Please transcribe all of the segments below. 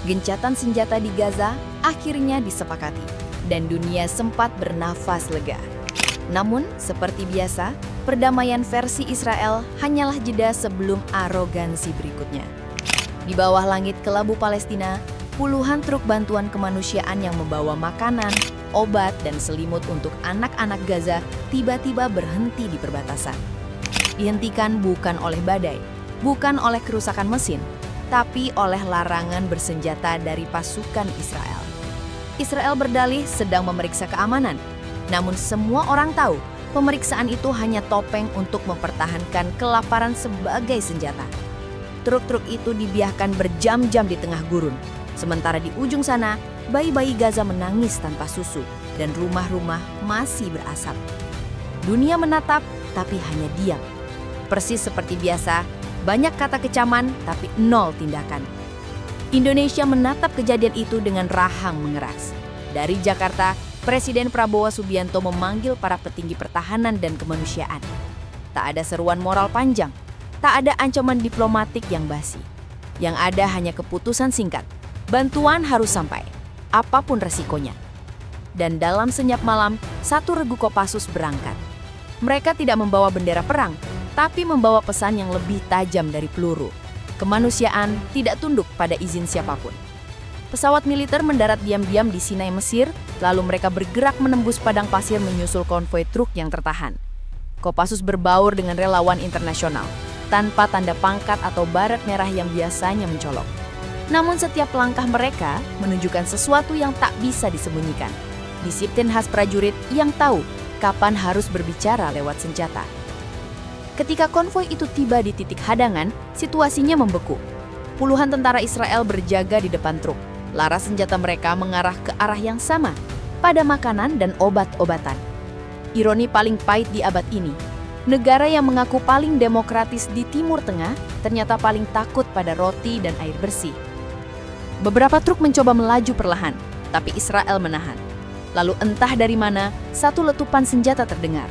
Gencatan senjata di Gaza akhirnya disepakati, dan dunia sempat bernafas lega. Namun, seperti biasa, perdamaian versi Israel hanyalah jeda sebelum arogansi berikutnya. Di bawah langit kelabu Palestina, puluhan truk bantuan kemanusiaan yang membawa makanan, obat, dan selimut untuk anak-anak Gaza tiba-tiba berhenti di perbatasan. Dihentikan bukan oleh badai, bukan oleh kerusakan mesin, tapi oleh larangan bersenjata dari pasukan Israel. Israel berdalih sedang memeriksa keamanan, namun semua orang tahu pemeriksaan itu hanya topeng untuk mempertahankan kelaparan sebagai senjata. Truk-truk itu dibiarkan berjam-jam di tengah gurun, sementara di ujung sana, bayi-bayi Gaza menangis tanpa susu, dan rumah-rumah masih berasap. Dunia menatap, tapi hanya diam. Persis seperti biasa, banyak kata kecaman, tapi nol tindakan. Indonesia menatap kejadian itu dengan rahang mengeras. Dari Jakarta, Presiden Prabowo Subianto memanggil para petinggi pertahanan dan kemanusiaan. Tak ada seruan moral panjang, tak ada ancaman diplomatik yang basi. Yang ada hanya keputusan singkat, bantuan harus sampai, apapun resikonya. Dan dalam senyap malam, satu regu Kopassus berangkat. Mereka tidak membawa bendera perang, tapi membawa pesan yang lebih tajam dari peluru. Kemanusiaan tidak tunduk pada izin siapapun. Pesawat militer mendarat diam-diam di Sinai, Mesir, lalu mereka bergerak menembus padang pasir menyusul konvoi truk yang tertahan. Kopassus berbaur dengan relawan internasional, tanpa tanda pangkat atau baret merah yang biasanya mencolok. Namun setiap langkah mereka menunjukkan sesuatu yang tak bisa disembunyikan. Disiplin khas prajurit yang tahu kapan harus berbicara lewat senjata. Ketika konvoi itu tiba di titik hadangan, situasinya membeku. Puluhan tentara Israel berjaga di depan truk. Laras senjata mereka mengarah ke arah yang sama, pada makanan dan obat-obatan. Ironi paling pahit di abad ini, negara yang mengaku paling demokratis di Timur Tengah ternyata paling takut pada roti dan air bersih. Beberapa truk mencoba melaju perlahan, tapi Israel menahan. Lalu entah dari mana, satu letupan senjata terdengar.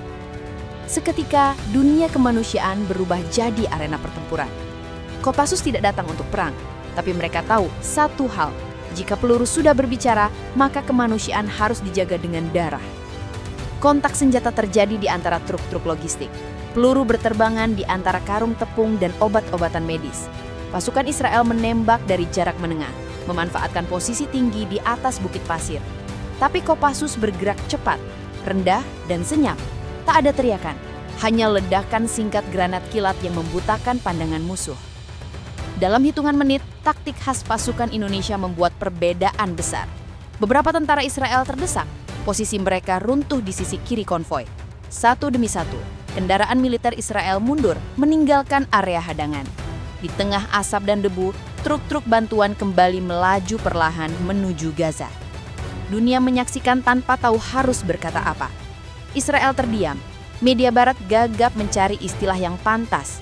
Seketika, dunia kemanusiaan berubah jadi arena pertempuran. Kopassus tidak datang untuk perang, tapi mereka tahu satu hal, jika peluru sudah berbicara, maka kemanusiaan harus dijaga dengan darah. Kontak senjata terjadi di antara truk-truk logistik. Peluru berterbangan di antara karung tepung dan obat-obatan medis. Pasukan Israel menembak dari jarak menengah, memanfaatkan posisi tinggi di atas bukit pasir. Tapi Kopassus bergerak cepat, rendah, dan senyap. Tak ada teriakan, hanya ledakan singkat granat kilat yang membutakan pandangan musuh. Dalam hitungan menit, taktik khas pasukan Indonesia membuat perbedaan besar. Beberapa tentara Israel terdesak, posisi mereka runtuh di sisi kiri konvoi. Satu demi satu, kendaraan militer Israel mundur, meninggalkan area hadangan. Di tengah asap dan debu, truk-truk bantuan kembali melaju perlahan menuju Gaza. Dunia menyaksikan tanpa tahu harus berkata apa. Israel terdiam. Media barat gagap mencari istilah yang pantas.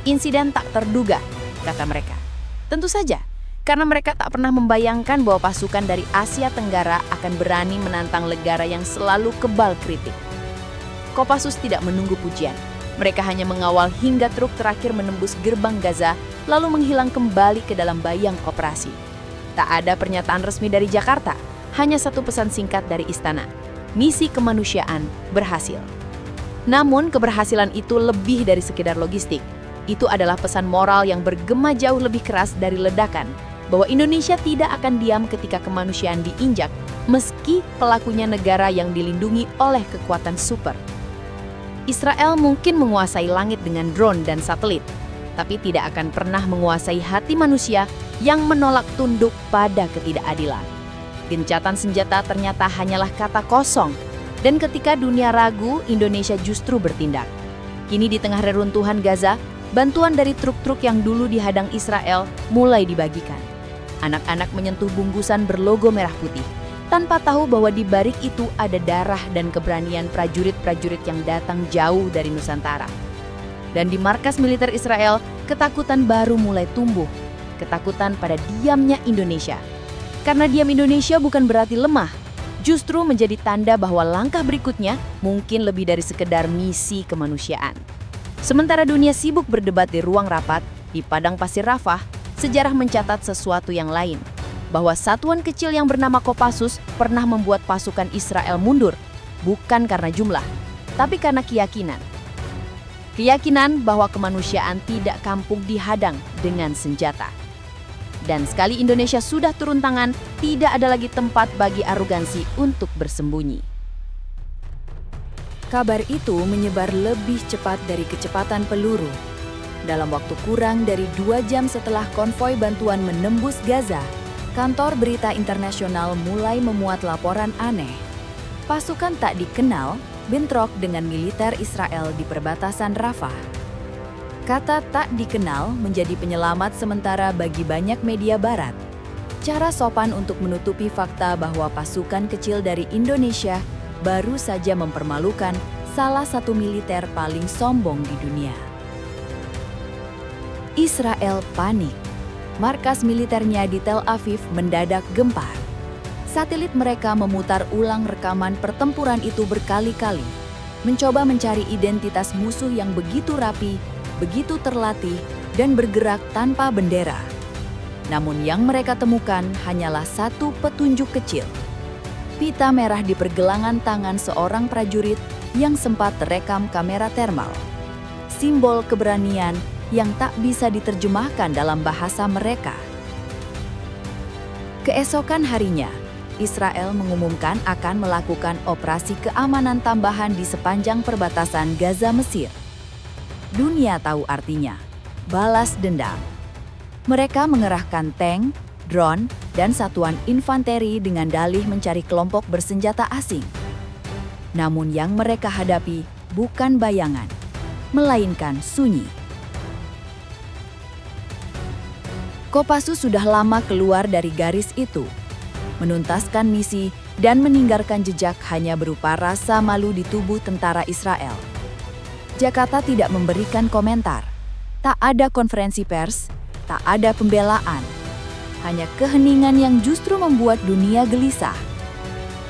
Insiden tak terduga, kata mereka. Tentu saja, karena mereka tak pernah membayangkan bahwa pasukan dari Asia Tenggara akan berani menantang negara yang selalu kebal kritik. Kopassus tidak menunggu pujian. Mereka hanya mengawal hingga truk terakhir menembus gerbang Gaza, lalu menghilang kembali ke dalam bayang operasi. Tak ada pernyataan resmi dari Jakarta, hanya satu pesan singkat dari istana. Misi kemanusiaan berhasil. Namun keberhasilan itu lebih dari sekedar logistik. Itu adalah pesan moral yang bergema jauh lebih keras dari ledakan, bahwa Indonesia tidak akan diam ketika kemanusiaan diinjak, meski pelakunya negara yang dilindungi oleh kekuatan super. Israel mungkin menguasai langit dengan drone dan satelit, tapi tidak akan pernah menguasai hati manusia yang menolak tunduk pada ketidakadilan. Gencatan senjata ternyata hanyalah kata kosong, dan ketika dunia ragu, Indonesia justru bertindak. Kini di tengah reruntuhan Gaza, bantuan dari truk-truk yang dulu dihadang Israel mulai dibagikan. Anak-anak menyentuh bungkusan berlogo merah putih, tanpa tahu bahwa di balik itu ada darah dan keberanian prajurit-prajurit yang datang jauh dari Nusantara. Dan di markas militer Israel, ketakutan baru mulai tumbuh, ketakutan pada diamnya Indonesia. Karena diam Indonesia bukan berarti lemah, justru menjadi tanda bahwa langkah berikutnya mungkin lebih dari sekedar misi kemanusiaan. Sementara dunia sibuk berdebat di ruang rapat, di padang pasir Rafah, sejarah mencatat sesuatu yang lain. bahwa satuan kecil yang bernama Kopassus pernah membuat pasukan Israel mundur, bukan karena jumlah, tapi karena keyakinan. Keyakinan bahwa kemanusiaan tidak kampung dihadang dengan senjata. Dan sekali Indonesia sudah turun tangan, tidak ada lagi tempat bagi arogansi untuk bersembunyi. Kabar itu menyebar lebih cepat dari kecepatan peluru. Dalam waktu kurang dari 2 jam setelah konvoi bantuan menembus Gaza, kantor berita internasional mulai memuat laporan aneh. Pasukan tak dikenal bentrok dengan militer Israel di perbatasan Rafah. Kata tak dikenal menjadi penyelamat sementara bagi banyak media barat. Cara sopan untuk menutupi fakta bahwa pasukan kecil dari Indonesia baru saja mempermalukan salah satu militer paling sombong di dunia. Israel panik. Markas militernya di Tel Aviv mendadak gempar. Satelit mereka memutar ulang rekaman pertempuran itu berkali-kali, mencoba mencari identitas musuh yang begitu rapi, begitu terlatih, dan bergerak tanpa bendera. Namun yang mereka temukan hanyalah satu petunjuk kecil. Pita merah di pergelangan tangan seorang prajurit yang sempat terekam kamera termal. Simbol keberanian yang tak bisa diterjemahkan dalam bahasa mereka. Keesokan harinya, Israel mengumumkan akan melakukan operasi keamanan tambahan di sepanjang perbatasan Gaza Mesir. Dunia tahu artinya, balas dendam. Mereka mengerahkan tank, drone, dan satuan infanteri dengan dalih mencari kelompok bersenjata asing. Namun yang mereka hadapi bukan bayangan, melainkan sunyi. Kopassus sudah lama keluar dari garis itu, menuntaskan misi dan meninggalkan jejak hanya berupa rasa malu di tubuh tentara Israel. Jakarta tidak memberikan komentar, tak ada konferensi pers, tak ada pembelaan, hanya keheningan yang justru membuat dunia gelisah.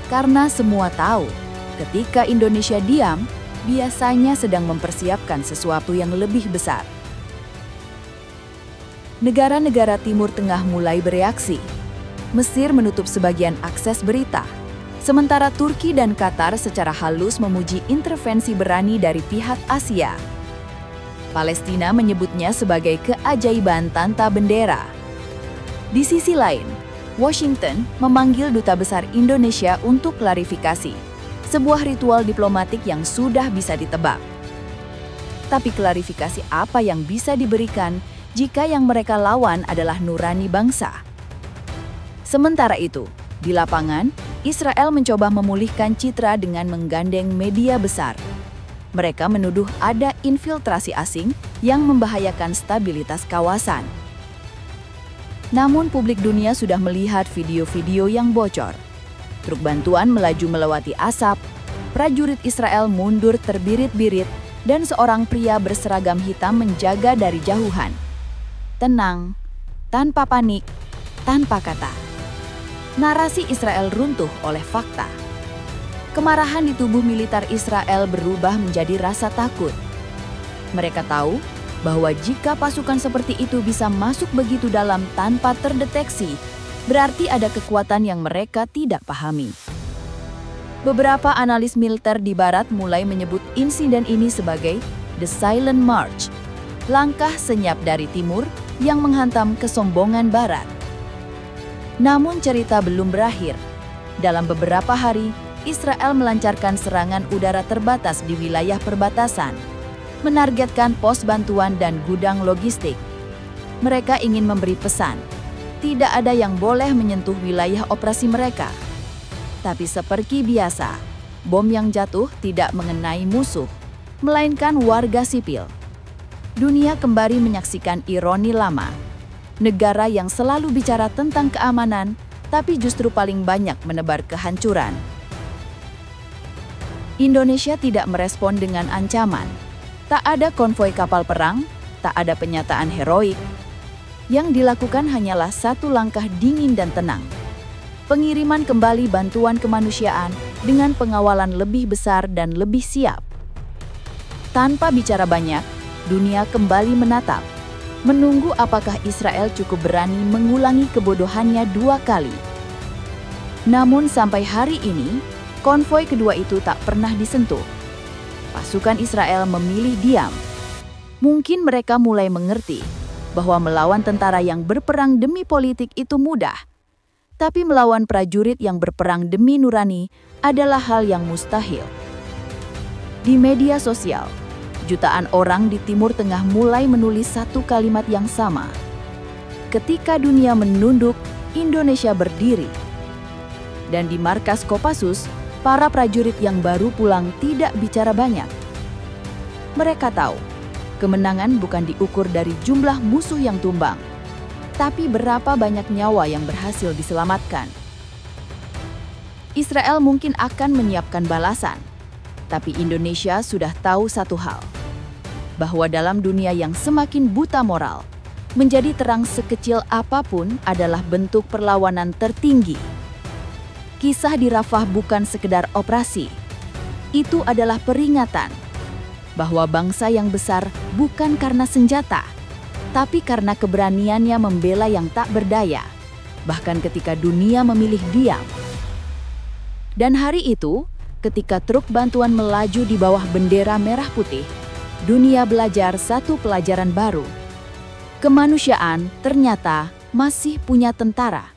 Karena semua tahu, ketika Indonesia diam, biasanya sedang mempersiapkan sesuatu yang lebih besar. Negara-negara Timur Tengah mulai bereaksi. Mesir menutup sebagian akses berita, sementara Turki dan Qatar secara halus memuji intervensi berani dari pihak Asia. Palestina menyebutnya sebagai keajaiban tanpa bendera. Di sisi lain, Washington memanggil Duta Besar Indonesia untuk klarifikasi, sebuah ritual diplomatik yang sudah bisa ditebak. Tapi klarifikasi apa yang bisa diberikan jika yang mereka lawan adalah nurani bangsa? Sementara itu, di lapangan, Israel mencoba memulihkan citra dengan menggandeng media besar. Mereka menuduh ada infiltrasi asing yang membahayakan stabilitas kawasan. Namun publik dunia sudah melihat video-video yang bocor. Truk bantuan melaju melewati asap, prajurit Israel mundur terbirit-birit, dan seorang pria berseragam hitam menjaga dari jauhan. Tenang, tanpa panik, tanpa kata. Narasi Israel runtuh oleh fakta. Kemarahan di tubuh militer Israel berubah menjadi rasa takut. Mereka tahu bahwa jika pasukan seperti itu bisa masuk begitu dalam tanpa terdeteksi, berarti ada kekuatan yang mereka tidak pahami. Beberapa analis militer di Barat mulai menyebut insiden ini sebagai The Silent March, langkah senyap dari Timur yang menghantam kesombongan Barat. Namun cerita belum berakhir. Dalam beberapa hari, Israel melancarkan serangan udara terbatas di wilayah perbatasan, menargetkan pos bantuan dan gudang logistik. Mereka ingin memberi pesan, tidak ada yang boleh menyentuh wilayah operasi mereka. Tapi seperti biasa, bom yang jatuh tidak mengenai musuh, melainkan warga sipil. Dunia kembali menyaksikan ironi lama. Negara yang selalu bicara tentang keamanan, tapi justru paling banyak menebar kehancuran. Indonesia tidak merespon dengan ancaman. Tak ada konvoi kapal perang, tak ada penyataan heroik. Yang dilakukan hanyalah satu langkah dingin dan tenang. Pengiriman kembali bantuan kemanusiaan dengan pengawalan lebih besar dan lebih siap. Tanpa bicara banyak, dunia kembali menatap. menunggu apakah Israel cukup berani mengulangi kebodohannya 2 kali. Namun sampai hari ini, konvoi kedua itu tak pernah disentuh. Pasukan Israel memilih diam. Mungkin mereka mulai mengerti bahwa melawan tentara yang berperang demi politik itu mudah, tapi melawan prajurit yang berperang demi nurani adalah hal yang mustahil. Di media sosial, jutaan orang di Timur Tengah mulai menulis satu kalimat yang sama. Ketika dunia menunduk, Indonesia berdiri. Dan di markas Kopassus, para prajurit yang baru pulang tidak bicara banyak. Mereka tahu, kemenangan bukan diukur dari jumlah musuh yang tumbang, tapi berapa banyak nyawa yang berhasil diselamatkan. Israel mungkin akan menyiapkan balasan, tapi Indonesia sudah tahu satu hal, bahwa dalam dunia yang semakin buta moral, menjadi terang sekecil apapun adalah bentuk perlawanan tertinggi. Kisah di Rafah bukan sekedar operasi, itu adalah peringatan bahwa bangsa yang besar bukan karena senjata, tapi karena keberaniannya membela yang tak berdaya, bahkan ketika dunia memilih diam. Dan hari itu, ketika truk bantuan melaju di bawah bendera merah putih, dunia belajar satu pelajaran baru. Kemanusiaan ternyata masih punya tentara.